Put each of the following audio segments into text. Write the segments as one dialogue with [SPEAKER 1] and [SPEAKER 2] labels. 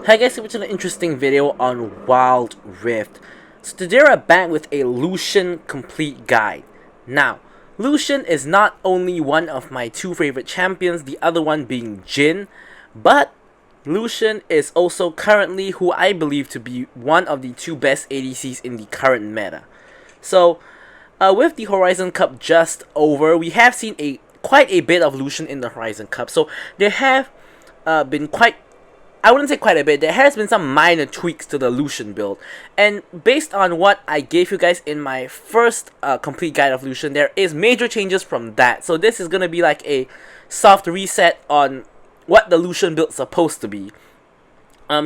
[SPEAKER 1] Hi guys, welcome to an interesting video on Wild Rift. So today we're back with a Lucian complete guide. Now, Lucian is not only one of my two favorite champions, the other one being Jhin, but Lucian is also currently who I believe to be one of the two best ADCs in the current meta. So, with the Horizon Cup just over, we have seen quite a bit of Lucian in the Horizon Cup. So there have been I wouldn't say quite a bit. There has been some minor tweaks to the Lucian build, and based on what I gave you guys in my first complete guide of Lucian, there is major changes from that. So this is gonna be like a soft reset on what the Lucian build is supposed to be.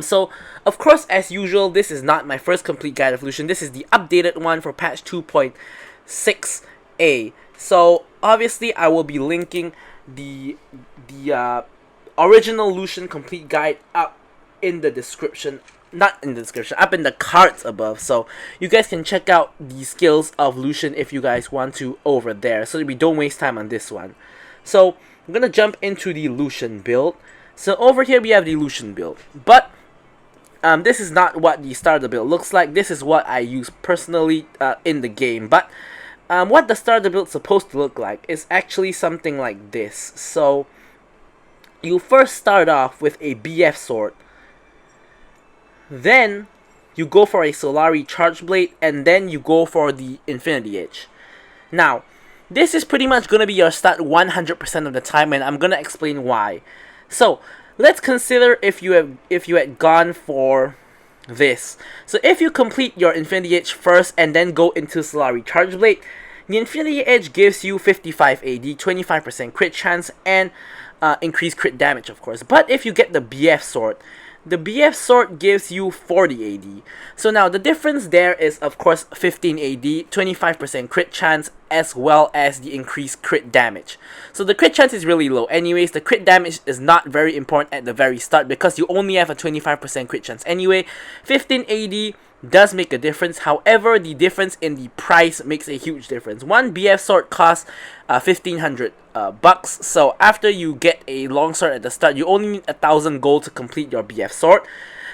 [SPEAKER 1] So of course, as usual, this is not my first complete guide of Lucian. This is the updated one for patch 2.6a. So obviously, I will be linking the original Lucian complete guide up in the description, not in the description, up in the cards above, so you guys can check out the skills of Lucian if you guys want to over there, so that we don't waste time on this one. So I'm gonna jump into the Lucian build. So over here we have the Lucian build, but this is not what the starter build looks like. This is what I use personally in the game, but what the starter build is supposed to look like is actually something like this. So you first start off with a BF sword, then you go for a Solari charge blade, and then you go for the Infinity Edge. Now, this is pretty much going to be your start 100% of the time, and I'm going to explain why. So, let's consider if you had gone for this. So if you complete your Infinity Edge first and then go into Solari charge blade, the Infinity Edge gives you 55 AD, 25% crit chance, and increased crit damage, of course. But if you get the BF sword, the BF sword gives you 40 AD. So now the difference there is, of course, 15 AD, 25% crit chance, as well as the increased crit damage. So the crit chance is really low. Anyways, the crit damage is not very important at the very start because you only have a 25% crit chance. Anyway, 15 AD does make a difference. However, the difference in the price makes a huge difference. One BF sword costs 1,500 bucks. So after you get a long sword at the start, you only need 1,000 gold to complete your BF sword.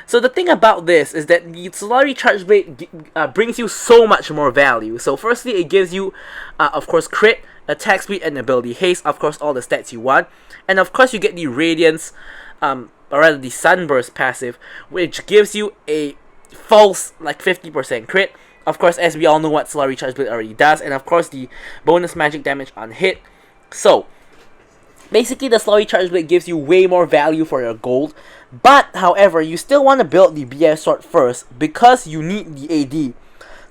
[SPEAKER 1] So the thing about this is that the Solari charge blade brings you so much more value. So firstly, it gives you, of course, crit, attack speed, and ability haste. Of course, all the stats you want, and of course, you get the Radiance, or rather the Sunburst passive, which gives you a false like 50% crit. Of course, as we all know what Solari charge blade already does, and of course the bonus magic damage on hit. So basically, the Solari charge blade gives you way more value for your gold. But however, you still want to build the BF sword first because you need the AD.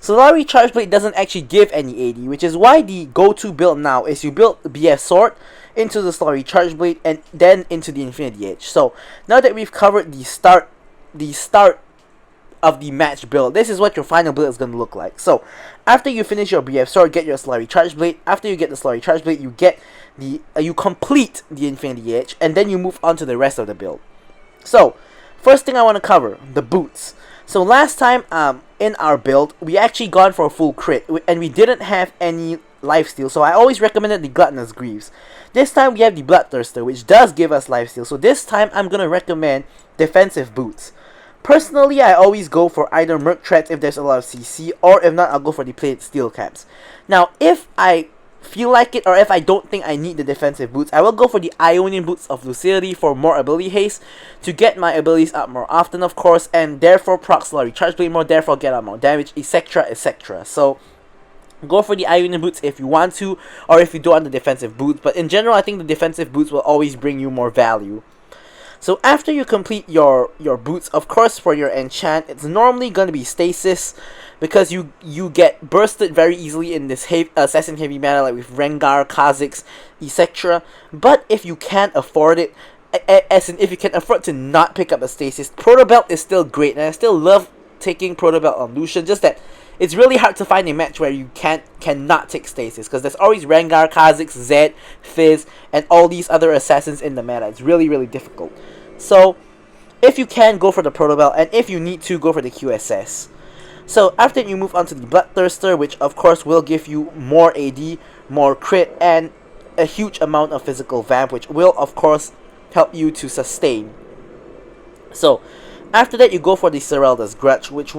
[SPEAKER 1] Solari charge blade doesn't actually give any AD, which is why the go-to build now is you build the BF sword into the Solari charge blade and then into the Infinity Edge. So now that we've covered the start of the match build, this is what your final build is going to look like. So after you finish your BF sword, get your Solari charge blade. After you get the Solari charge blade, you get the you complete the Infinity Edge, and then you move on to the rest of the build. So first thing I want to cover, the boots. So last time in our build, we actually gone for a full crit, and we didn't have any lifesteal, so I always recommended the Gluttonous Greaves. This time we have the Bloodthirster, which does give us lifesteal, so this time I'm going to recommend defensive boots. Personally, I always go for either Merc Treads if there's a lot of CC, or if not, I'll go for the Plated Steel Caps. Now, if I feel like it, or if I don't think I need the defensive boots, I will go for the Ionian Boots of Lucidity for more ability haste, to get my abilities up more often, of course, and therefore proc Solari charge blade more, therefore get out more damage, etc, etc. So go for the Ionian Boots if you want to, or if you don't want the defensive boots, but in general, I think the defensive boots will always bring you more value. So after you complete your boots, of course, for your enchant, it's normally going to be stasis, because you get bursted very easily in this assassin heavy meta, like with Rengar, Kha'Zix, etc. But if you can't afford it, as in if you can afford to not pick up a stasis, Proto Belt is still great, and I still love taking Proto Belt on Lucian, just that it's really hard to find a match where you cannot take stasis, because there's always Rengar, Kha'Zix, Zed, Fizz, and all these other assassins in the meta. It's really, really difficult. So if you can, go for the Proto Belt, and if you need to, go for the QSS. So after you move on to the Bloodthirster, which of course will give you more AD, more crit, and a huge amount of physical vamp, which will of course help you to sustain. So After that, you go for the Serelda's Grudge, which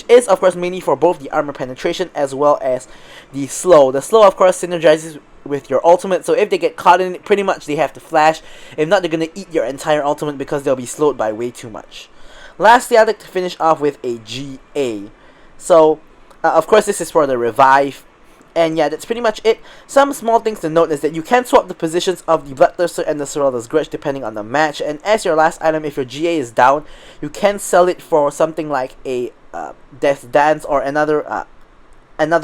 [SPEAKER 1] is of course mainly for both the armor penetration as well as the slow. The slow of course synergizes with your ultimate, so if they get caught in it, pretty much they have to flash. If not, they're gonna eat your entire ultimate because they'll be slowed by way too much. Lastly, I'd like to finish off with a GA. So, of course, this is for the revive. And yeah, that's pretty much it. Some small things to note is that you can swap the positions of the Bloodthirster and the Serelda's Grudge depending on the match. And as your last item, if your GA is down, you can sell it for something like a Death Dance or another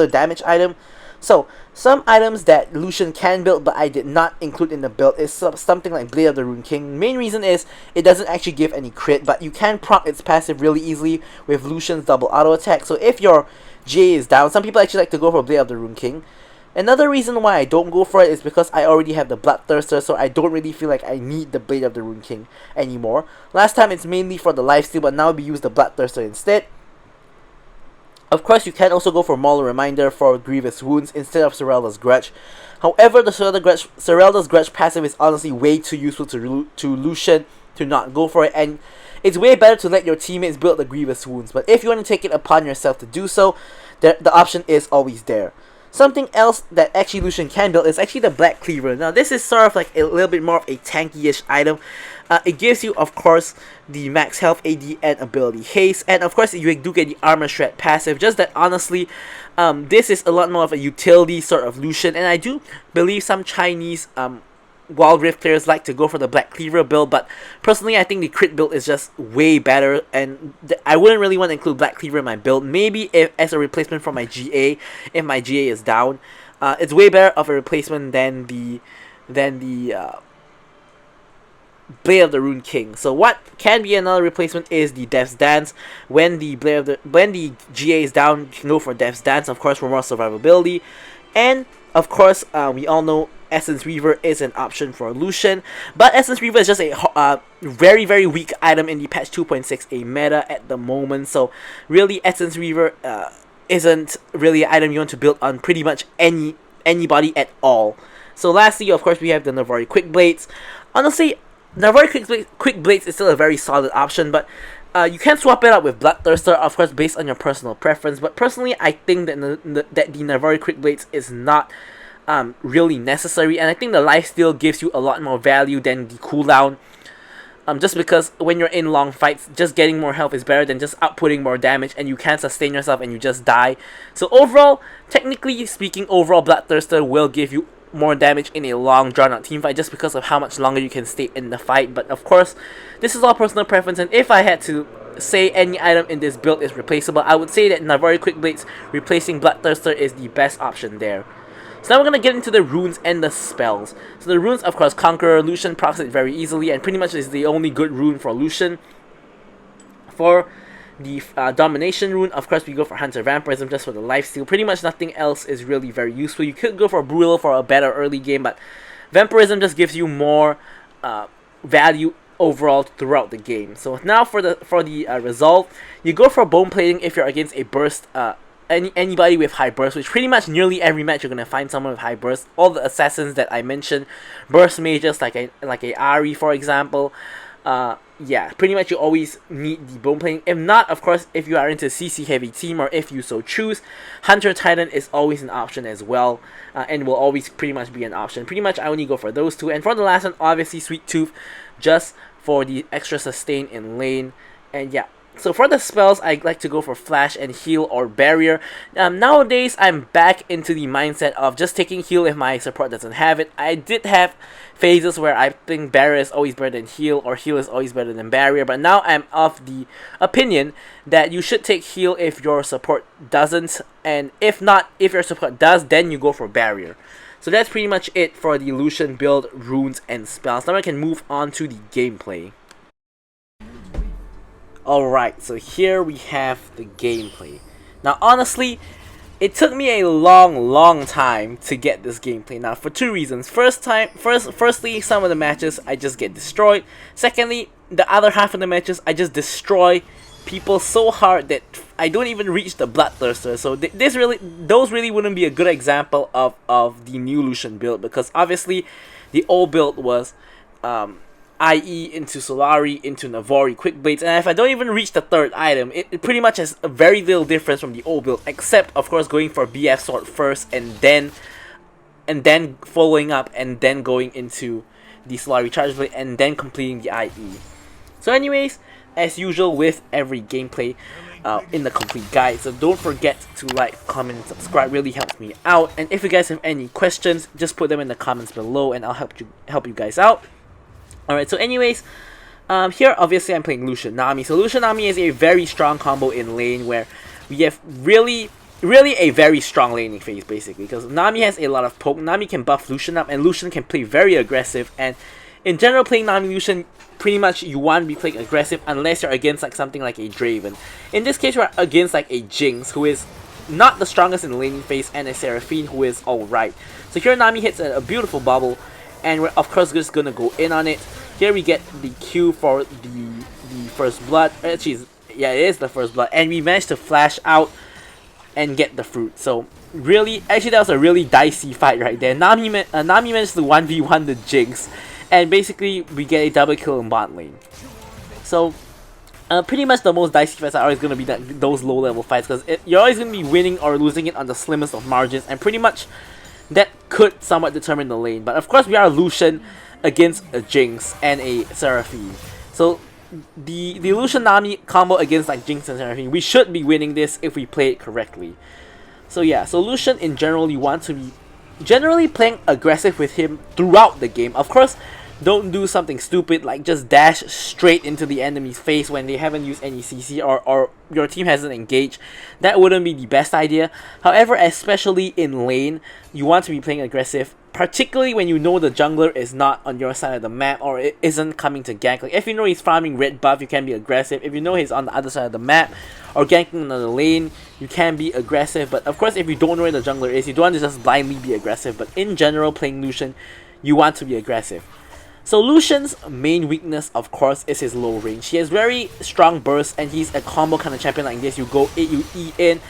[SPEAKER 1] damage item. So, some items that Lucian can build but I did not include in the build is something like Blade of the Rune King. Main reason is it doesn't actually give any crit, but you can proc its passive really easily with Lucian's double auto attack. So if your GA is down, some people actually like to go for Blade of the Rune King. Another reason why I don't go for it is because I already have the Bloodthirster, so I don't really feel like I need the Blade of the Rune King anymore. Last time it's mainly for the lifesteal, but now we use the Bloodthirster instead. Of course, you can also go for Mauler Reminder for Grievous Wounds instead of Serelda's Grudge. However, the Serelda's Grudge passive is honestly way too useful to Lucian to not go for it, and it's way better to let your teammates build the Grievous Wounds. But if you want to take it upon yourself to do so, the option is always there. Something else that actually Lucian can build is actually the Black Cleaver. Now this is sort of like a little bit more of a tanky-ish item. It gives you, of course, the max health, AD, and ability haste, and of course you do get the armor shred passive. Just that honestly, this is a lot more of a utility sort of Lucian, and I do believe some Chinese Wild Rift players like to go for the Black Cleaver build, but personally I think the crit build is just way better, and I wouldn't really want to include Black Cleaver in my build. Maybe if as a replacement for my GA, if my GA is down. It's way better of a replacement than the Blade of the Rune King. So what can be another replacement is the Death's Dance. When the GA is down, you can go for Death's Dance, of course, for more survivability. And of course, we all know Essence Reaver is an option for Lucian, but Essence Reaver is just a very, very weak item in the patch 2.6a meta at the moment. So really, Essence Reaver isn't really an item you want to build on pretty much anybody at all. So lastly, of course, we have the Navari Quick Blades. Honestly, Navari Quick Blades is still a very solid option, but you can swap it out with Bloodthirster, of course, based on your personal preference. But personally, I think that the Navari Quick Blades is not really necessary, and I think the lifesteal gives you a lot more value than the cooldown. Just because when you're in long fights, just getting more health is better than just outputting more damage, and you can't sustain yourself and you just die. So overall, technically speaking, Bloodthirster will give you more damage in a long drawn out team fight just because of how much longer you can stay in the fight. But of course, this is all personal preference, and if I had to say any item in this build is replaceable, I would say that Navari Quick Blades replacing Bloodthirster is the best option there. So now we're going to get into the runes and the spells. So the runes, of course, Conqueror, Lucian procs it very easily, and pretty much is the only good rune for Lucian. For the Domination rune, of course, we go for Hunter Vampirism just for the lifesteal. Pretty much nothing else is really very useful. You could go for Brutal for a better early game, but Vampirism just gives you more value overall throughout the game. So now for the Resolve, you go for Bone Plating if you're against a burst anybody with high burst, which pretty much nearly every match you're gonna find someone with high burst. All the assassins that I mentioned, burst mages like a Ari, for example. Yeah, pretty much you always need the bone plating. If not, of course, if you are into CC heavy team or if you so choose, Hunter Titan is always an option as well, and will always pretty much be an option. Pretty much I only go for those two, and for the last one, obviously Sweet Tooth, just for the extra sustain in lane. And yeah, so for the spells, I like to go for Flash and Heal or Barrier. Nowadays, I'm back into the mindset of just taking Heal if my support doesn't have it. I did have phases where I think Barrier is always better than Heal, or Heal is always better than Barrier, but now I'm of the opinion that you should take Heal if your support doesn't, and if not, if your support does, then you go for Barrier. So that's pretty much it for the Lucian build, runes, and spells. Now I can move on to the gameplay. Alright, so here we have the gameplay. Now honestly, it took me a long time to get this gameplay. Now for two reasons. Firstly, some of the matches I just get destroyed. Secondly, the other half of the matches I just destroy people so hard that I don't even reach the Bloodthirster. So those really wouldn't be a good example of the new Lucian build, because obviously the old build was IE into Solari into Navori Quick Blades, and if I don't even reach the third item, it pretty much has a very little difference from the old build, except of course going for BF Sword first and then following up and then going into the Solari Charge Blade and then completing the IE. So anyways, as usual with every gameplay in the complete guide, so don't forget to like, comment, and subscribe. Really helps me out. And if you guys have any questions, just put them in the comments below and I'll help you guys out. Alright, so anyways, here obviously I'm playing Lucian Nami. So Lucian Nami is a very strong combo in lane where we have really a very strong laning phase basically, because Nami has a lot of poke. Nami can buff Lucian up and Lucian can play very aggressive, and in general playing Nami Lucian, pretty much you want to be playing aggressive unless you're against like something like a Draven. In this case we're against like a Jinx, who is not the strongest in the laning phase, and a Seraphine, who is alright. So here Nami hits a beautiful bubble, and we're of course just gonna go in on it. Here we get the Q for the first blood. Actually, yeah, it is the first blood, and we managed to flash out and get the fruit. So really, actually that was a really dicey fight right there. Nami managed to 1v1 the Jinx, and basically we get a double kill in bot lane. So pretty much the most dicey fights are always going to be those low level fights, because you're always going to be winning or losing it on the slimmest of margins, and pretty much that could somewhat determine the lane. But of course we are Lucian against a Jinx and a Seraphine. So the Lucian Nami combo against like Jinx and Seraphine, we should be winning this if we play it correctly. So yeah, so Lucian in general, you want to be generally playing aggressive with him throughout the game. Of course, don't do something stupid like just dash straight into the enemy's face when they haven't used any CC or your team hasn't engaged. That wouldn't be the best idea. However, especially in lane, you want to be playing aggressive, particularly when you know the jungler is not on your side of the map or it isn't coming to gank. Like if you know he's farming red buff, you can be aggressive. If you know he's on the other side of the map or ganking another lane, you can be aggressive. But of course, if you don't know where the jungler is, you don't want to just blindly be aggressive. But in general, playing Lucian, you want to be aggressive. So Lucian's main weakness, of course, is his low range. He has very strong bursts, and he's a combo kind of champion like this. You go you E in,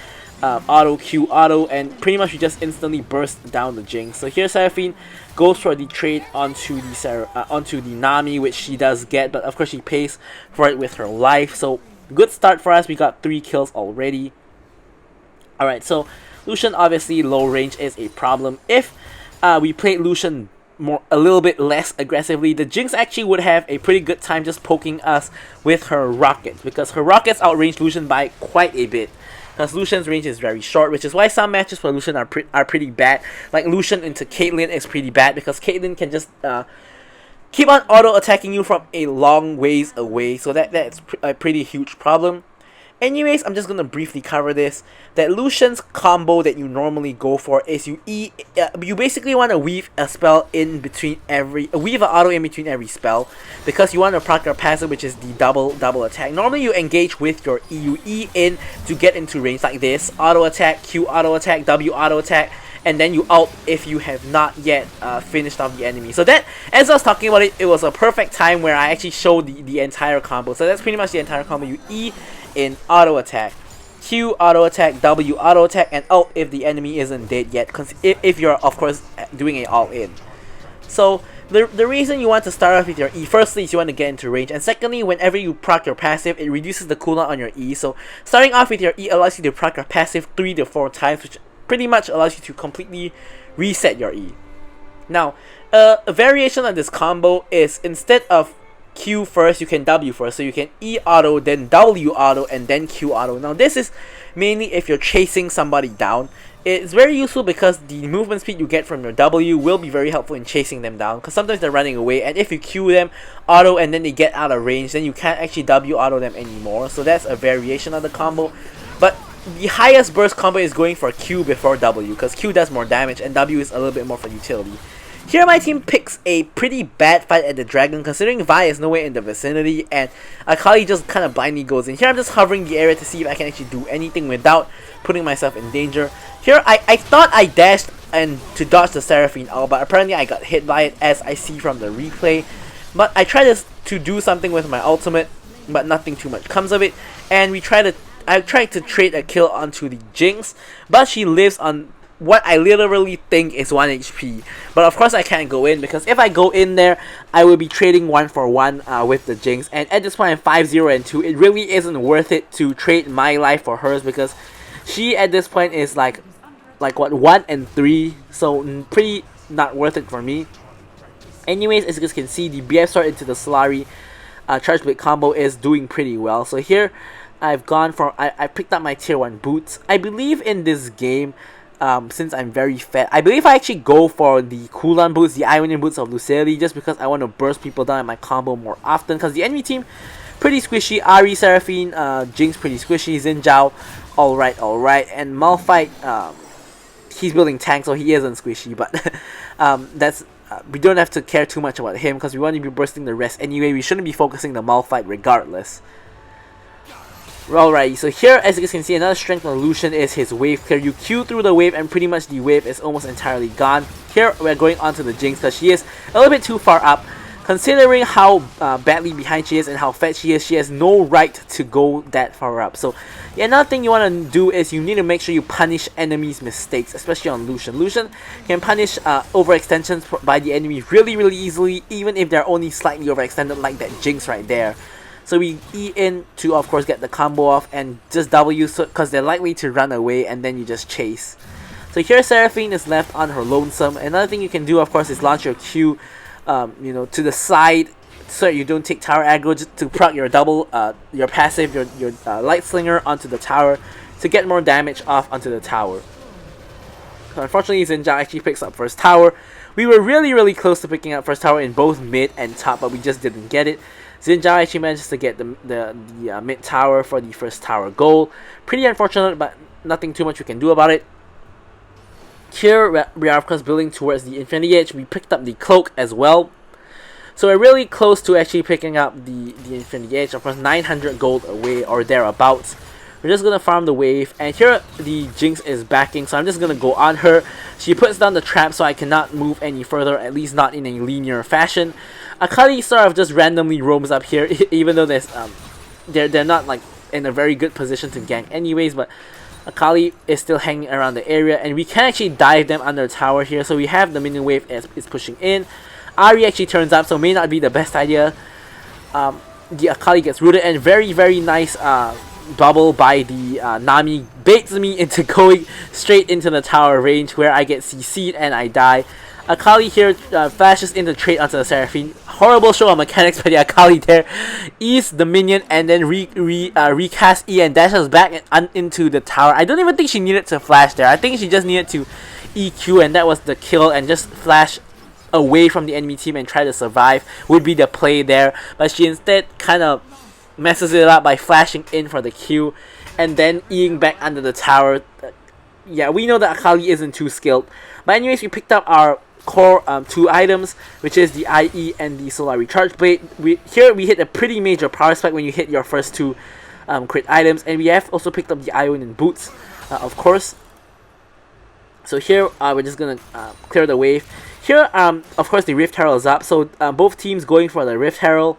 [SPEAKER 1] auto Q auto, and pretty much you just instantly burst down the Jinx. So here Seraphine goes for the trade onto the Nami, which she does get, but of course she pays for it with her life. So good start for us. We got 3 kills already. Alright, so Lucian obviously low range is a problem. If we played Lucian a little bit less aggressively, the Jinx actually would have a pretty good time just poking us with her rockets, because her rockets outrange Lucian by quite a bit, because Lucian's range is very short, which is why some matches for Lucian are pretty bad. Like Lucian into Caitlyn is pretty bad, because Caitlyn can just keep on auto attacking you from a long ways away, so that's a pretty huge problem. Anyways, I'm just gonna briefly cover this. That Lucian's combo that you normally go for is you basically want to weave a spell in between weave an auto in between every spell, because you want to proc your passive, which is the double attack. Normally you engage with your E, you E in to get into range like this, auto attack, Q auto attack, W auto attack, and then you ult if you have not yet finished off the enemy. So that, as I was talking about it, it was a perfect time where I actually showed the entire combo. So that's pretty much the entire combo. You E in auto attack, Q auto attack, W auto attack, and ult if the enemy isn't dead yet, if you're of course doing a all in. So the reason you want to start off with your E, firstly is you want to get into range, and secondly, whenever you proc your passive, it reduces the cooldown on your E. So starting off with your E allows you to proc your passive 3 to 4 times, which pretty much allows you to completely reset your E. Now, a variation of this combo is, instead of Q first, you can W first. So you can E auto, then W auto, and then Q auto. Now this is mainly if you're chasing somebody down. It's very useful because the movement speed you get from your W will be very helpful in chasing them down, because sometimes they're running away, and if you Q them auto and then they get out of range, then you can't actually W auto them anymore. So that's a variation of the combo. But the highest burst combo is going for Q before W, because Q does more damage and W is a little bit more for utility. Here my team picks a pretty bad fight at the dragon, considering Vi is nowhere in the vicinity and Akali just kind of blindly goes in. Here I'm just hovering the area to see if I can actually do anything without putting myself in danger. Here I thought I dashed and to dodge the Seraphine ult, but apparently I got hit by it, as I see from the replay. But I tried to do something with my ultimate, but nothing too much comes of it, and I tried to trade a kill onto the Jinx, but she lives on what I literally think is 1 HP. But of course I can't go in, because if I go in there, I will be trading 1 for 1 with the Jinx. And at this point I'm 5-0 and 2. It really isn't worth it to trade my life for hers, because she at this point is like what, 1 and 3. So pretty not worth it for me. Anyways, as you guys can see, the BF sword into the Solari Charge Blade combo is doing pretty well. So here I've gone for, I picked up my tier 1 boots. I believe in this game, since I'm very fat, I believe I actually go for the cooldown boots, the Ionian boots of Lucian, just because I want to burst people down in my combo more often, because the enemy team pretty squishy. Ahri, Seraphine, Jinx pretty squishy, Xin Zhao alright, and Malphite, he's building tank, so he isn't squishy, but that's we don't have to care too much about him, because we want to be bursting the rest anyway. We shouldn't be focusing the Malphite regardless. Alright, so here, as you guys can see, another strength of Lucian is his wave clear. You Q through the wave and pretty much the wave is almost entirely gone. Here we're going on to the Jinx, because she is a little bit too far up. Considering how badly behind she is and how fat she is, she has no right to go that far up. So yeah, another thing you want to do is you need to make sure you punish enemies' mistakes, especially on Lucian. Lucian can punish overextensions by the enemy really easily, even if they're only slightly overextended, like that Jinx right there. So we E in to, of course, get the combo off, and just W, because they're likely to run away, and then you just chase. So here Seraphine is left on her lonesome. Another thing you can do, of course, is launch your Q you know, to the side, so that you don't take tower aggro, just to proc your double, your passive, your light slinger onto the tower to get more damage off onto the tower. So unfortunately, Xin Zhao actually picks up first tower. We were really close to picking up first tower in both mid and top, but we just didn't get it. Xin Zhao actually manages to get the mid tower for the first tower goal. Pretty unfortunate, but nothing too much we can do about it. Here we are of course building towards the Infinity Edge. We picked up the cloak as well, so we're really close to actually picking up the Infinity Edge. Of course, 900 gold away or thereabouts. We're just gonna farm the wave, and here the Jinx is backing, so I'm just gonna go on her. She puts down the trap, so I cannot move any further, at least not in a linear fashion. Akali sort of just randomly roams up here, even though there's they're not like in a very good position to gank anyways, but Akali is still hanging around the area, and we can actually dive them under the tower here. So we have the minion wave is pushing in. Ahri actually turns up, so may not be the best idea. The Akali gets rooted, and very nice bubble by the Nami baits me into going straight into the tower range, where I get CC'd and I die. Akali here flashes into trade onto the Seraphine. Horrible show of mechanics by the Akali there. Ease the minion and then recast E and dashes back into the tower. I don't even think she needed to flash there. I think she just needed to EQ, and that was the kill, and just flash away from the enemy team and try to survive would be the play there. But she instead kind of messes it up by flashing in for the Q and then Eing back under the tower. Yeah, we know that Akali isn't too skilled. But anyways, we picked up our core 2 items, which is the IE and the Solari Charge Blade. Here we hit a pretty major power spike when you hit your first 2 crit items, and we have also picked up the Ionian boots, of course. So here we're just gonna clear the wave. Here of course the Rift Herald is up, so both teams going for the Rift Herald.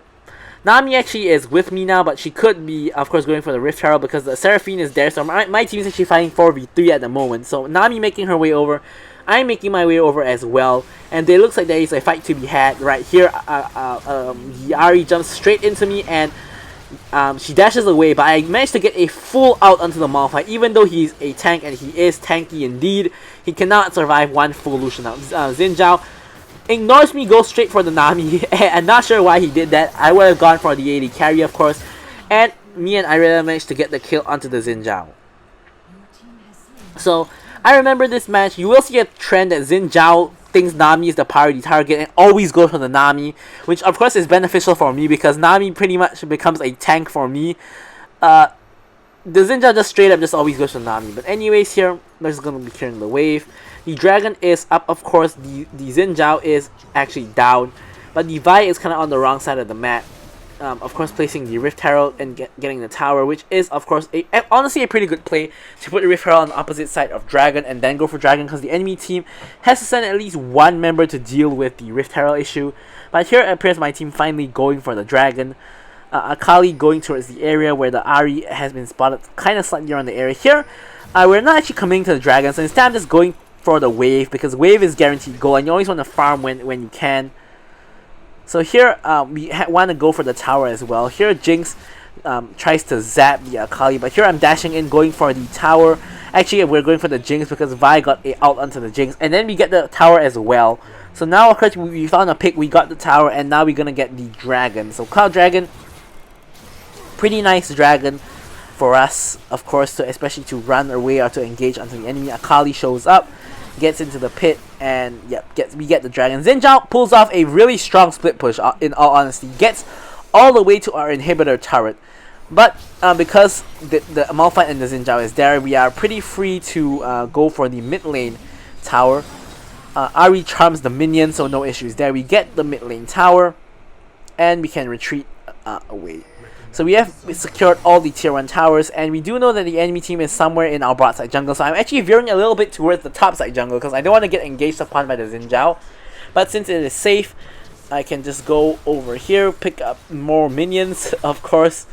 [SPEAKER 1] Nami actually is with me now, but she could be of course going for the Rift Herald because the Seraphine is there, so my team is actually fighting 4v3 at the moment. So Nami making her way over, I'm making my way over as well, and it looks like there is a fight to be had right here. Ahri jumps straight into me, and she dashes away, but I managed to get a full out onto the Malphite. Even though he's a tank, and he is tanky indeed, he cannot survive one full Lucian out. Xin Zhao ignores me, goes straight for the Nami. I'm not sure why he did that. I would have gone for the AD carry, of course, and me and Irela managed to get the kill onto the Xin Zhao. So I remember this match. You will see a trend that Xin Zhao thinks Nami is the priority target and always goes for the Nami, which of course is beneficial for me because Nami pretty much becomes a tank for me. The Xin Zhao just straight up just always goes for Nami. But anyways, here we're just gonna be clearing the wave. The dragon is up, of course. The Xin Zhao is actually down, but the Vi is kind of on the wrong side of the map. Of course, placing the Rift Herald and getting the tower, which is of course honestly a pretty good play to put the Rift Herald on the opposite side of Dragon and then go for Dragon, because the enemy team has to send at least one member to deal with the Rift Herald issue. But here it appears my team finally going for the Dragon. Akali going towards the area where the Ahri has been spotted, kind of slightly around the area. Here, we're not actually coming to the Dragon, so instead I'm just going for the wave, because wave is guaranteed gold and you always want to farm when you can. So here we want to go for the tower as well. Here Jinx tries to zap the Akali, but here I'm dashing in, going for the tower. Actually, we're going for the Jinx because Vi got out onto the Jinx, and then we get the tower as well. So now, of course, we found a pick, we got the tower, and now we're gonna get the dragon. So Cloud Dragon, pretty nice dragon for us, of course, to especially to run away or to engage onto the enemy. Akali shows up, gets into the pit, and yep, we get the dragon. Xin Zhao pulls off a really strong split push, in all honesty. Gets all the way to our inhibitor turret. But because the Malphite and the Xin Zhao is there, we are pretty free to go for the mid lane tower. Ahri charms the minion, so no issues there. We get the mid lane tower, and we can retreat away. So we have secured all the tier 1 towers, and we do know that the enemy team is somewhere in our bot side jungle. So I'm actually veering a little bit towards the top side jungle because I don't want to get engaged upon by the Xin Zhao. But since it is safe, I can just go over here, pick up more minions, of course.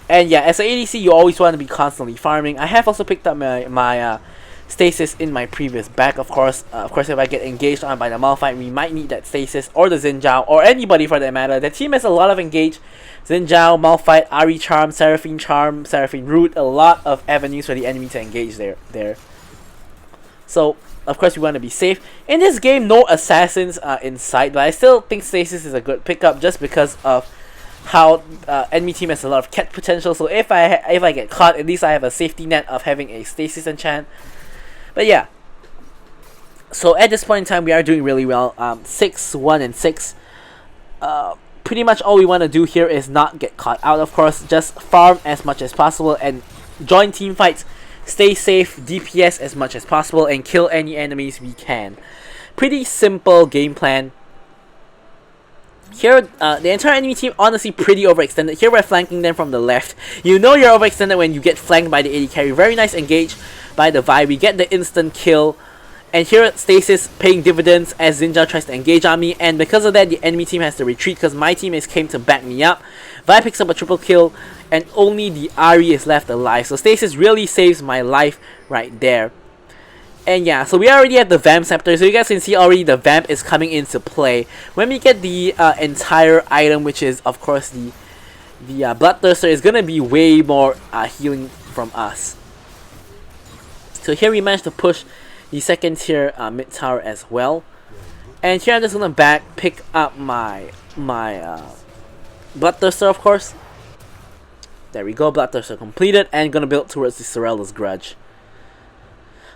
[SPEAKER 1] And yeah, as an ADC, you always want to be constantly farming. I have also picked up my stasis in my previous back, of course. If I get engaged on by the Malphite, we might need that stasis, or the Xin Zhao, or anybody for that matter. The team has a lot of engage. Xin Zhao, Malphite, Ahri Charm, Seraphine Root, a lot of avenues for the enemy to engage there. So, of course, we want to be safe. In this game, no assassins are in sight, but I still think stasis is a good pickup just because of how enemy team has a lot of catch potential. So if I get caught, at least I have a safety net of having a stasis enchant. But yeah, so at this point in time we are doing really well. 6, 1, and 6. Pretty much all we want to do here is not get caught out, of course. Just farm as much as possible and join team fights, stay safe, DPS as much as possible, and kill any enemies we can. Pretty simple game plan. Here, the entire enemy team, honestly, pretty overextended. Here, we're flanking them from the left. You know you're overextended when you get flanked by the AD carry. Very nice engage by the Vi. We get the instant kill. And here, Stasis paying dividends as Xin Zhao tries to engage on me. And because of that, the enemy team has to retreat because my teammates came to back me up. Vi picks up a triple kill, and only the Ahri is left alive. So Stasis really saves my life right there. And yeah, so we already have the Vamp Scepter, so you guys can see already the Vamp is coming into play. When we get the entire item, which is of course the Bloodthirster, is gonna be way more healing from us. So here we managed to push the second tier mid tower as well. And here I'm just gonna pick up my Bloodthirster, of course. There we go, Bloodthirster completed, and gonna build towards the Sorela's Grudge.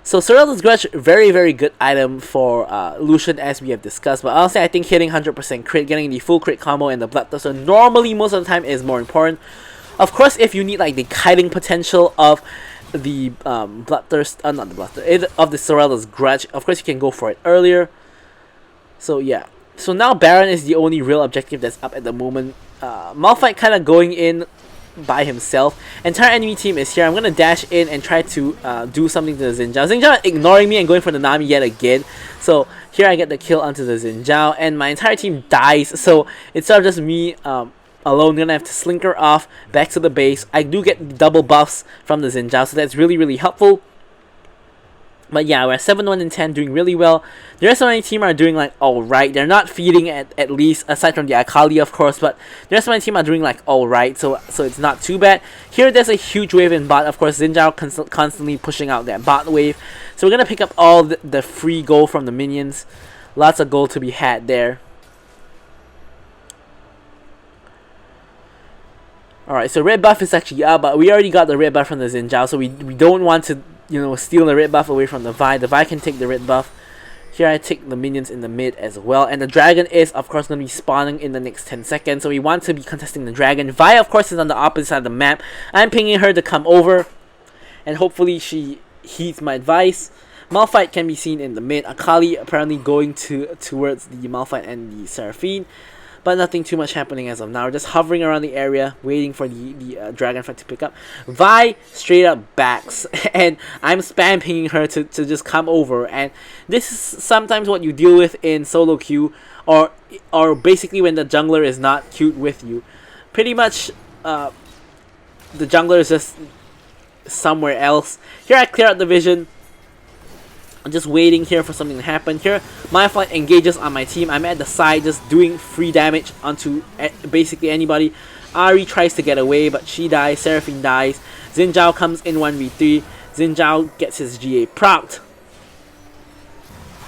[SPEAKER 1] So Sorela's Grudge, very very good item for Lucian, as we have discussed. But honestly, I think hitting 100% crit, getting the full crit combo and the Bloodthirster normally most of the time is more important. Of course, if you need like the kiting potential of the Bloodthirster, not the Bloodthirster, of the Sorela's Grudge, of course you can go for it earlier. So yeah. So now Baron is the only real objective that's up at the moment. Malphite kind of going in by himself. Entire enemy team is here. I'm gonna dash in and try to do something to the Xin Zhao. Xin Zhao ignoring me and going for the Nami yet again. So here I get the kill onto the Xin Zhao, and my entire team dies. So instead of just me alone, gonna have to slinker off back to the base. I do get double buffs from the Xin Zhao, so that's really really helpful. But yeah, we're 7, 1, and 10, doing really well. The rest of my team are doing like alright. They're not feeding at least, aside from the Akali, of course, but the rest of my team are doing like alright, so it's not too bad. Here there's a huge wave in bot, of course. Xin Zhao constantly pushing out that bot wave. So we're gonna pick up all the free gold from the minions. Lots of gold to be had there. Alright, so red buff is actually up, but we already got the red buff from the Xin Zhao, so we don't want to, you know, steal the red buff away from the Vi. The Vi can take the red buff. Here I take the minions in the mid as well. And the dragon is, of course, going to be spawning in the next 10 seconds. So we want to be contesting the dragon. Vi, of course, is on the opposite side of the map. I'm pinging her to come over. And hopefully she heeds my advice. Malphite can be seen in the mid. Akali apparently going towards the Malphite and the Seraphine. But nothing too much happening as of now. We're just hovering around the area, waiting for the Dragonfly to pick up. Vi straight up backs, and I'm spam pinging her to just come over. And this is sometimes what you deal with in solo queue, or basically when the jungler is not queued with you. Pretty much, the jungler is just somewhere else. Here I clear out the vision. I'm just waiting here for something to happen. Here, my flight engages on my team. I'm at the side just doing free damage onto basically anybody. Ahri tries to get away, but she dies. Seraphine dies. Xin Zhao comes in 1v3. Xin Zhao gets his GA procced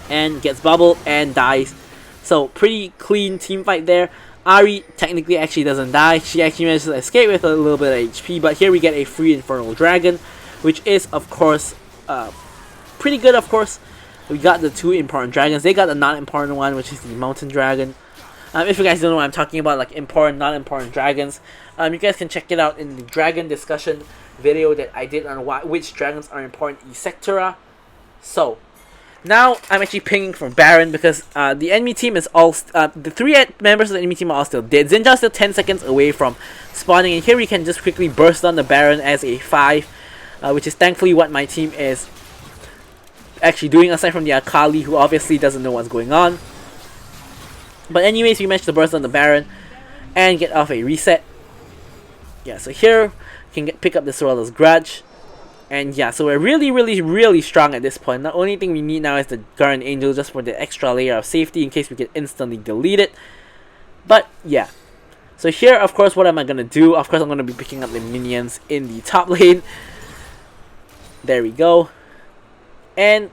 [SPEAKER 1] and gets bubbled and dies. So pretty clean team fight there. Ahri technically actually doesn't die. She actually manages to escape with a little bit of HP, but here we get a free Infernal Dragon, which is of course pretty good. Of course, we got the 2 important dragons. They got the not important one, which is the Mountain Dragon. If you guys don't know what I'm talking about, like important, not important dragons, you guys can check it out in the dragon discussion video that I did on which dragons are important, etc. So now I'm actually pinging for Baron because the enemy team is all the 3 members of the enemy team are all still dead. Xin Zhao's still 10 seconds away from spawning, and here we can just quickly burst on the Baron as a 5, which is thankfully what my team is actually doing, aside from the Akali, who obviously doesn't know what's going on. But anyways, we managed to burst on the Baron and get off a reset. Yeah, so here we can pick up the Sorela's Grudge. And yeah, so we're really strong at this point. The only thing we need now is the Guardian Angel, just for the extra layer of safety in case we can instantly delete it. But yeah, so here of course what am I gonna do? Of course I'm gonna be picking up the minions in the top lane. There we go. And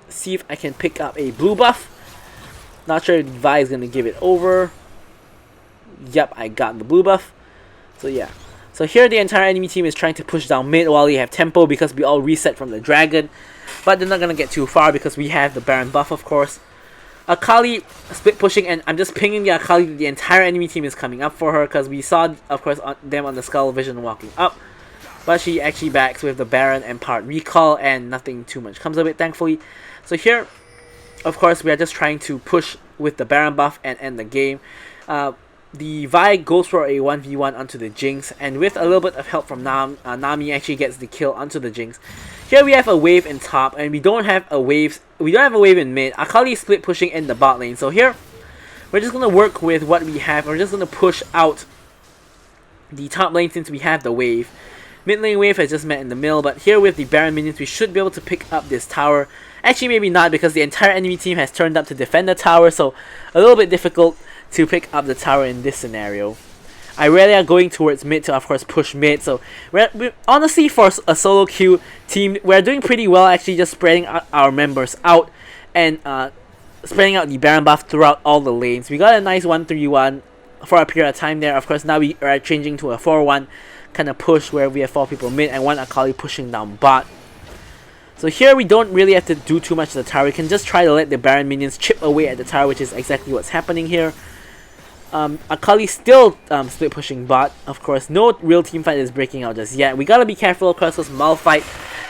[SPEAKER 1] see if I can pick up a blue buff. Not sure if Vi is gonna give it over. Yep, I got the blue buff. So yeah. So here the entire enemy team is trying to push down mid while we have tempo because we all reset from the dragon. But they're not gonna get too far because we have the Baron buff, of course. Akali split pushing, and I'm just pinging the Akali that the entire enemy team is coming up for her because we saw, of course, them on the Skull Vision walking up. But she actually backs with the Baron and part recall, and nothing too much comes of it, thankfully. So here, of course, we are just trying to push with the Baron buff and end the game. The Vi goes for a 1v1 onto the Jinx, and with a little bit of help from Nami actually gets the kill onto the Jinx. Here we have a wave in top, and we don't have a wave in mid. Akali is split pushing in the bot lane. So here, we're just gonna work with what we have. We're just gonna push out the top lane since we have the wave. Mid lane wave has just met in the middle, but here with the Baron minions, we should be able to pick up this tower. Actually, maybe not, because the entire enemy team has turned up to defend the tower, so a little bit difficult to pick up the tower in this scenario. I really are going towards mid to, of course, push mid. So we're honestly, for a solo queue team, we're doing pretty well, actually, just spreading our members out and spreading out the Baron buff throughout all the lanes. We got a nice 1-3-1 for a period of time there. Of course, now we are changing to a 4-1 kind of push where we have 4 people mid and 1 Akali pushing down bot. So here we don't really have to do too much to the tower. We can just try to let the Baron minions chip away at the tower, which is exactly what's happening here. Akali still split pushing bot. Of course, no real team fight is breaking out just yet. We gotta be careful, of course, because Malphite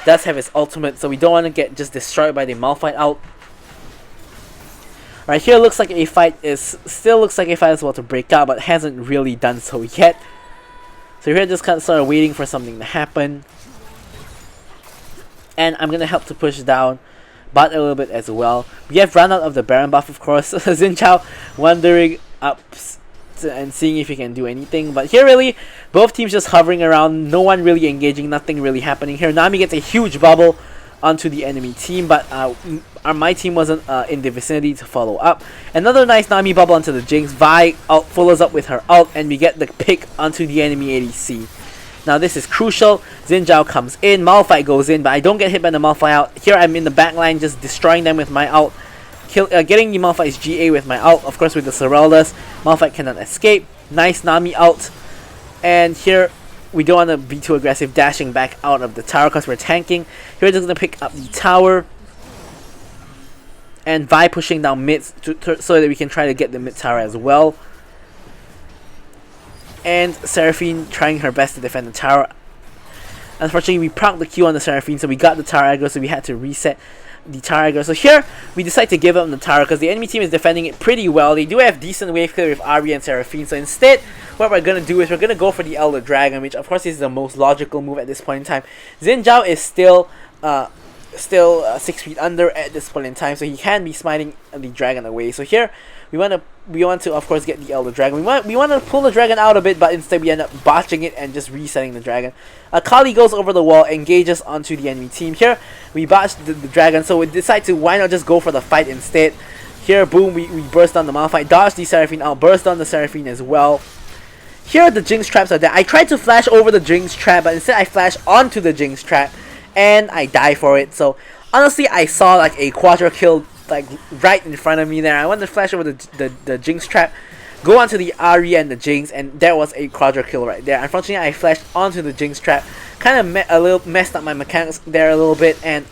[SPEAKER 1] does have his ultimate, so we don't want to get just destroyed by the Malphite ult. Right here, looks like a fight is about to break out, but hasn't really done so yet. So here, just kind of started waiting for something to happen, and I'm gonna help to push down bot a little bit as well. We have run out of the Baron buff, of course. Xin Zhao wandering up and seeing if he can do anything, but here really both teams just hovering around, no one really engaging, nothing really happening here. Nami gets a huge bubble onto the enemy team, but my team wasn't in the vicinity to follow up. Another nice Nami bubble onto the Jinx. Vi follows up with her ult, and we get the pick onto the enemy ADC. Now this is crucial. Xin Zhao comes in, Malphite goes in, but I don't get hit by the Malphite ult. Here I'm in the back line just destroying them with my ult. Getting the Malphite's GA with my ult, of course with the Sorellas. Malphite cannot escape. Nice Nami ult. And here we don't want to be too aggressive, dashing back out of the tower because we're tanking. Here we're just going to pick up the tower. And Vi pushing down mid so that we can try to get the mid tower as well. And Seraphine trying her best to defend the tower. Unfortunately, we procced the Q on the Seraphine, so we got the tower aggro, so we had to reset the tower aggro. So here, we decide to give up the tower because the enemy team is defending it pretty well. They do have decent wave clear with Ahri and Seraphine, so instead, what we're going to do is we're going to go for the Elder Dragon, which of course is the most logical move at this point in time. Xin Zhao is still still 6 feet under at this point in time, so he can be smiting the dragon away. So here we want to of course get the Elder Dragon. We want to pull the dragon out a bit, but instead we end up botching it and just resetting the dragon. Kali goes over the wall, engages onto the enemy team. Here we botched the dragon, so we decide to why not just go for the fight instead. Here, boom, we burst down the Malphite, dodge the Seraphine out, burst down the Seraphine as well. Here the Jinx traps are there. I tried to flash over the Jinx trap, but instead I flash onto the Jinx trap and I die for it. So honestly, I saw like a quadra kill like right in front of me there. I wanted to flash over the Jinx trap, go onto the Ahri and the Jinx, and there was a quadra kill right there. Unfortunately, I flashed onto the Jinx trap, kind of messed up my mechanics there a little bit, and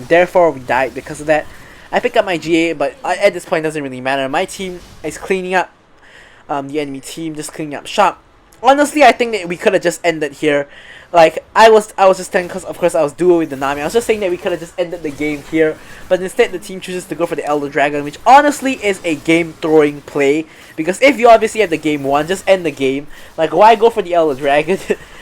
[SPEAKER 1] therefore we died because of that. I pick up my GA, but at this point it doesn't really matter. My team is cleaning up, the enemy team just cleaning up shop. Honestly, I think that we could have just ended here. Like, I was just saying, because of course I was duo with the Nami. I was just saying that we could have just ended the game here, but instead the team chooses to go for the Elder Dragon, which honestly is a game-throwing play. Because if you obviously have the game won, just end the game. Like, why go for the Elder Dragon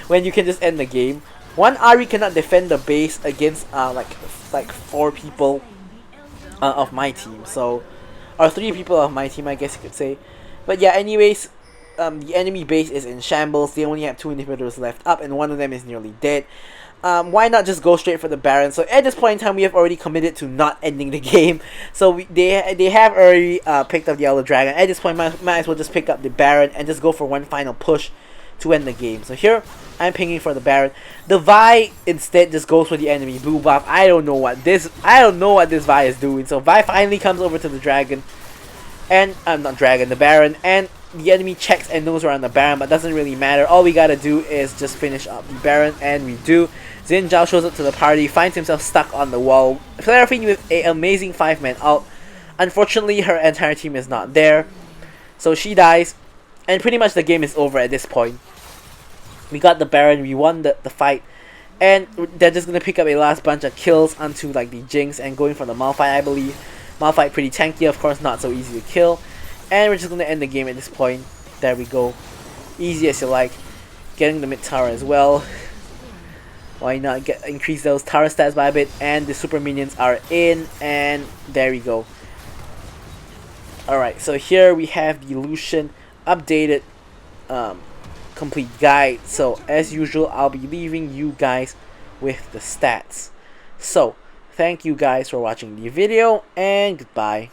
[SPEAKER 1] when you can just end the game? One Ahri cannot defend the base against like 4 people of my team, so, or 3 people of my team, I guess you could say. But yeah, anyways, the enemy base is in shambles. They only have 2 inhibitors left up, and one of them is nearly dead. Why not just go straight for the Baron? So at this point in time, we have already committed to not ending the game. So they have already picked up the Elder Dragon. At this point, might as well just pick up the Baron and just go for one final push to end the game. So here, I'm pinging for the Baron. The Vi instead just goes for the enemy blue buff. I don't know what this Vi is doing. So Vi finally comes over to the dragon, and the Baron, and the enemy checks and knows we're on the Baron, but doesn't really matter. All we gotta do is just finish up the Baron, and we do. Xin Zhao shows up to the party, finds himself stuck on the wall. Seraphine with an amazing 5-man ult. Unfortunately, her entire team is not there, so she dies, and pretty much the game is over at this point. We got the Baron, we won the fight, and they're just gonna pick up a last bunch of kills onto like the Jinx and going for the Malphite, I believe. Malphite pretty tanky, of course, not so easy to kill. And we're just gonna end the game at this point. There we go. Easy as you like. Getting the mid tower as well. Why not increase those tower stats by a bit? And the super minions are in, and there we go. Alright, so here we have the Lucian updated complete guide. So as usual, I'll be leaving you guys with the stats. So thank you guys for watching the video, and goodbye.